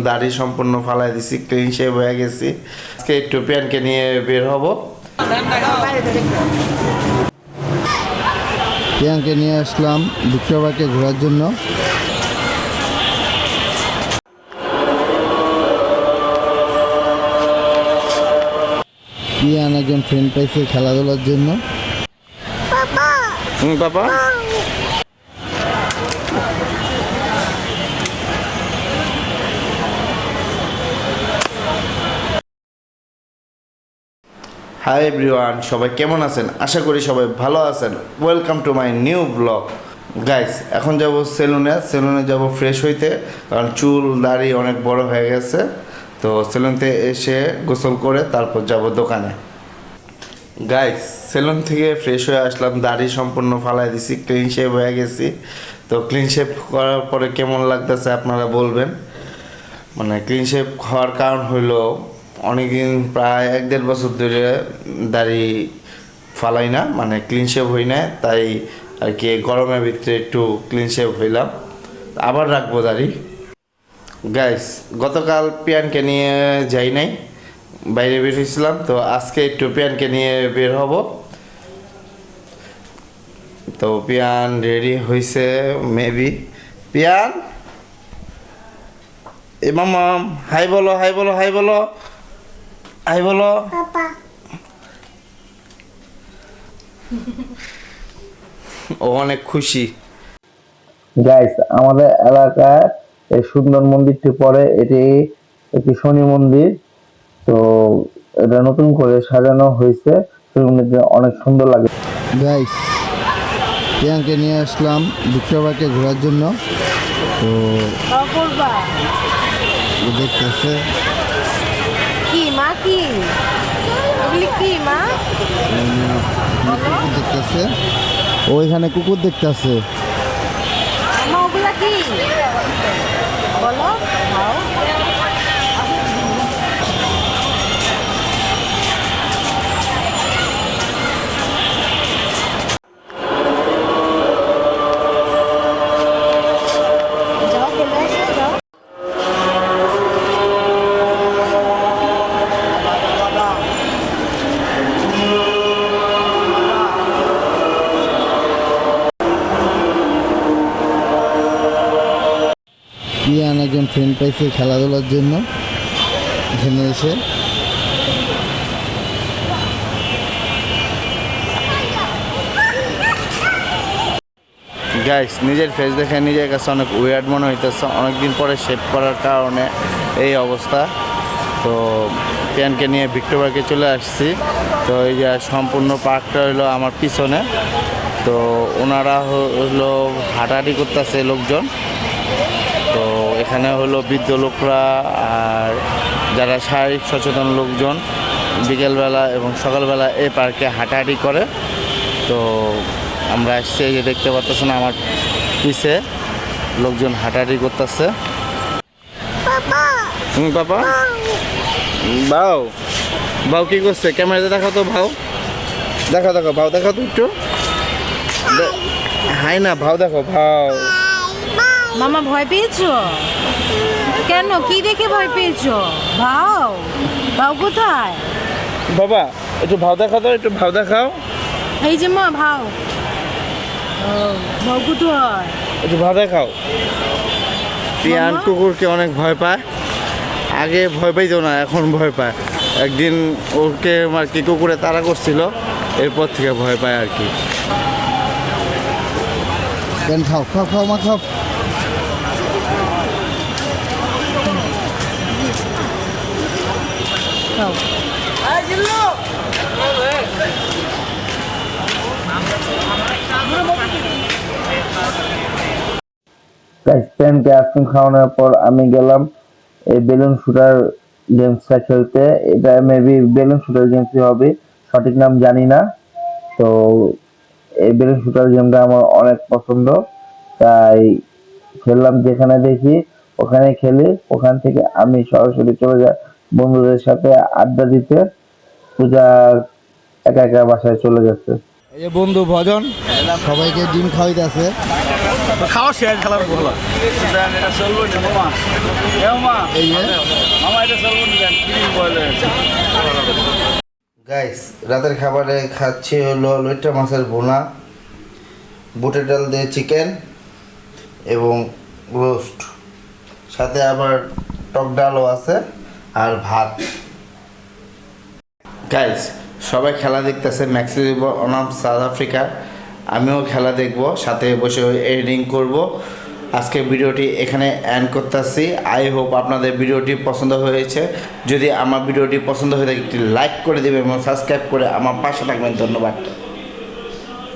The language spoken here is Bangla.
দাড়ি সম্পূর্ণ ফালাই দিছি, ক্লিন শেভ হয়ে গেছি। আজকে একটু প্যানকে নিয়ে বের হব। প্রিয়াঙ্কে নিয়ে আসলাম বিক্রয়বাকে ঘোরার জন্য। প্রিয়ান একজন ফ্রেন্ড পাইছে খেলাধুলার জন্য। বাবা হাই এভরিওয়ান, সবাই কেমন আছেন? আশা করি সবাই ভালো আছেন। Welcome to my new blog. Guys, এখন যাব সেলুনে যাব ফ্রেশ হইতে, কারণ চুল দাড়ি অনেক বড় হয়ে গেছে। তো সেলুনতে এসে গোসল করে তারপর যাব দোকানে। গাইস, সেলুন থেকে ফ্রেশ হয়ে আসলাম, দাড়ি সম্পূর্ণ ফালাই দিছি, ক্লিন শেভ হয়ে গেছি। তো ক্লিন শেভ করার পরে কেমন লাগতেছে আপনারা বলবেন। মানে ক্লিন শেভ হওয়ার কারণ হইলো অনেকদিন, প্রায় 1-1.5 বছর ধরে দাড়ি ফালাই না, মানে ক্লিন শেভ হই না। তাই আর কি গরমের ভিতরে একটু ক্লিন শেভ হইলাম, আবার রাখবো দাড়ি। গাইস, গতকাল পিয়ানকে নিয়ে যাই নাই, বাইরে বের হয়েছিলাম। তো আজকে একটু পিয়ানকে নিয়ে বের হব। তো পিয়ান রেডি হয়েছে মেবি। পিয়ান, এ মামাম, হাই বলো, হাই বলো, হাই বলো, হাই বলো। ও অনেক খুশি। গাইস, আমাদের এলাকায় এই সুন্দর মন্দিরটি পড়ে, এটি একটি শনি মন্দির। তো এটা নতুন করে সাজানো হয়েছে, শনি মন্দিরটা অনেক সুন্দর লাগে। গাইস, প্রিয়াঙ্কে নিয়ে আসলাম বিক্রয়বাকে ঘোরার জন্য। তো দেখতেছে কি মা, কি ওগুলি কি মা? কুকুর দেখতেছে, ওইখানে কুকুর দেখতেছে। মা ওগুলা কি বলো, খাও। যাও, চলে আসো, যাও। প্রিয়ান একজন ফ্রেন্ড পাইছে খেলাধুলার জন্য এখানে এসে। গাইস, নিজের ফেস দেখে নিজের কাছে অনেক উইয়ার্ড মনে হইতেছে, অনেকদিন পরে শেভ করার কারণে এই অবস্থা। তো পিয়ানকে নিয়ে ভিক্টোরিয়াকে চলে আসছি। তো এই যে সম্পূর্ণ পার্কটা হইলো আমার পিছনে। তো ওনারা হলো হাঁটাহাঁটি করতেছে লোকজন। তো এখানে হলো বৃদ্ধ লোকরা আর যারা শারীরিক সচেতন লোকজন বিকেলবেলা এবং সকালবেলা এই পার্কে হাঁটাহাঁটি করে। তো আমরা আসছি, এই যে দেখতে পাচ্ছেন আমার পিছে লোকজন হাঁটাহাঁটি করতেছে। বাবা, বাউ বাউ কি করছে? ক্যামেরাতে দেখাও তো ভাও, দেখাও দেখাও ভাও, দেখাও তো একটু। হাই না, ভাও দেখো, ভাও। মামা ভয় পেয়েছো কেন? কি দেখে ভয় পেয়েছো? ভাও, ভাও কোথায়? বাবা একটু ভাও দেখাও তো, একটু ভাও দেখাও। এই যে মা, ভাও। ও, ভাও কোথায়? একটু ভাও দেখাও। পিয়ান মামা? কুকুরকে অনেক ভয় পায়, আগে ভয় পাইতো না, এখন ভয় পায়। একদিন ওকে আর কি কুকুরে তাড়া করছিল, এরপর থেকে ভয় পায় আর কি। প্যান খাও, খাও খাও মা, খাও। খাও। গাইস, প্যানকে আইসক্রিম খাওয়ানোর পর আমি গেলাম এই বেলুন শুটার গেমসটা খেলতে। এটা মেবি বেলুন শুটার গেমসই হবে, সঠিক নাম জানি না। তো এই বেলুন শুটার গেমটা আমার অনেক পছন্দ, তাই খেললাম। যেখানে দেখি ওখানে খেলি, ওখান থেকে আমি সরাসরি চলে যাই বন্ধুদের সাথে আড্ডা দিতে। পূজা একা একা বাসায় চলে গেছে। এই যে বন্ধু ভজন সবাইকে ডিম খাওয়াইতেছে। খাওয়া শেষ খেলার বলা এটা চলবো না মামা মামা এই যে মামা এটা চলবো না ক্রিম বলে গাইস রাতের খাবারে খাচ্ছি হলো লইট্টা মাছের ভুনা, বুটের ডাল দিয়ে চিকেন এবং রোস্ট, সাথে আবার টক ডালও আছে আর ভাত। গাইস সবাই খেলা দেখতেছে মেক্সি বনাম সাউথ আফ্রিকা, আমিও খেলা দেখব, সাথে বসে এডিটিং করব। আজকে ভিডিওটি এখানে এন্ড করতেছি। আই হোপ আপনাদের ভিডিওটি পছন্দ হয়েছে। যদি আমার ভিডিওটি পছন্দ হয়ে থাকে একটি লাইক করে দেবেন এবং সাবস্ক্রাইব করে আমার পাশে থাকবেন। ধন্যবাদ।